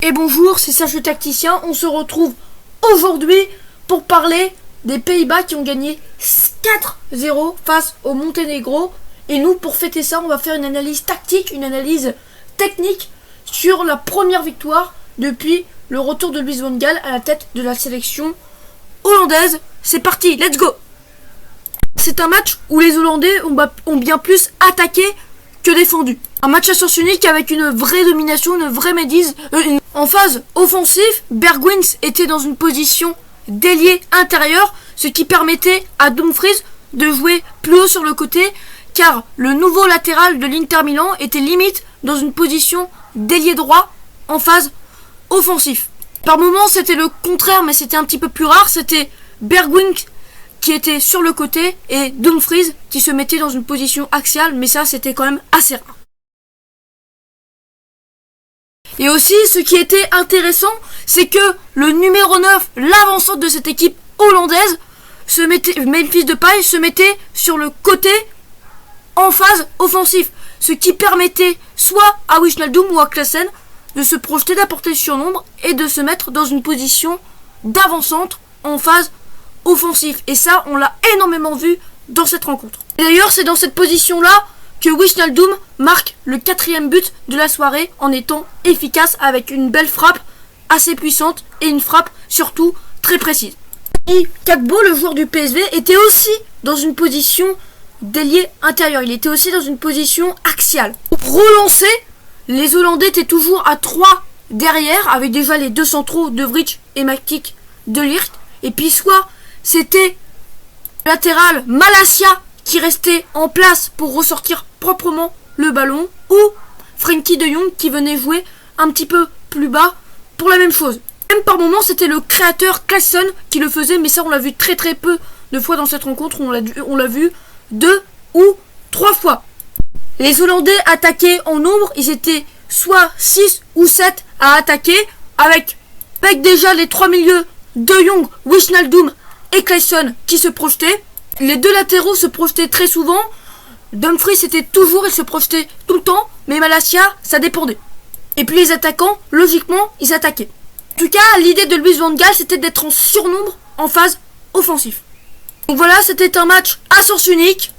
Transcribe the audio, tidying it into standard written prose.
Et bonjour, c'est Serge le tacticien. On se retrouve aujourd'hui pour parler des Pays-Bas qui ont gagné 4-0 face au Monténégro. Et nous, pour fêter ça, on va faire une analyse tactique, une analyse technique sur la première victoire depuis le retour de Louis van Gaal à la tête de la sélection hollandaise. C'est parti, let's go! C'est un match où les Hollandais ont bien plus attaqué que défendu. Un match à sens unique avec une vraie domination, une vraie maîtrise. En phase offensive, Bergwijn était dans une position d'ailier intérieur, ce qui permettait à Dumfries de jouer plus haut sur le côté, car le nouveau latéral de l'Inter Milan était limite dans une position d'ailier droit en phase offensif. Par moments, c'était le contraire, mais c'était un petit peu plus rare. C'était Bergwijn qui était sur le côté et Dumfries qui se mettait dans une position axiale, mais ça, c'était quand même assez rare. Et aussi, ce qui était intéressant, c'est que le numéro 9, l'avancante de cette équipe hollandaise, Memphis Depay, se mettait sur le côté en phase offensive, ce qui permettait soit à Wijnaldum ou à Klaassen de se projeter, d'apporter le surnombre et de se mettre dans une position d'avancante en phase offensive. Et ça, on l'a énormément vu dans cette rencontre. Et d'ailleurs, c'est dans cette position-là que Wijnaldum marque le 4e but de la soirée en étant efficace avec une belle frappe assez puissante et une frappe surtout très précise. Et Kakbo, le joueur du PSV, était aussi dans une position d'ailier intérieur. Il était aussi dans une position axiale. Pour relancer, les Hollandais étaient toujours à 3 derrière, avec déjà les deux centraux de Vrij et Matthijs de Ligt. Et puis soit c'était le latéral Malacia qui restait en place pour ressortir proprement le ballon, ou Frenkie de Jong qui venait jouer un petit peu plus bas pour la même chose. Même par moments, c'était le créateur Klaassen qui le faisait, mais ça on l'a vu très peu de fois dans cette rencontre. On l'a vu 2 ou 3 fois. Les Hollandais attaquaient en nombre, ils étaient soit 6 ou 7 à attaquer, avec déjà les 3 milieux de Jong, Wijnaldum et Klaassen qui se projetaient. Les deux latéraux se projetaient très souvent. Dumfries il se projetait tout le temps, mais Malacia, ça dépendait. Et puis les attaquants, logiquement, ils attaquaient. En tout cas, l'idée de Louis van Gaal, c'était d'être en surnombre en phase offensive. Donc voilà, c'était un match à sens unique.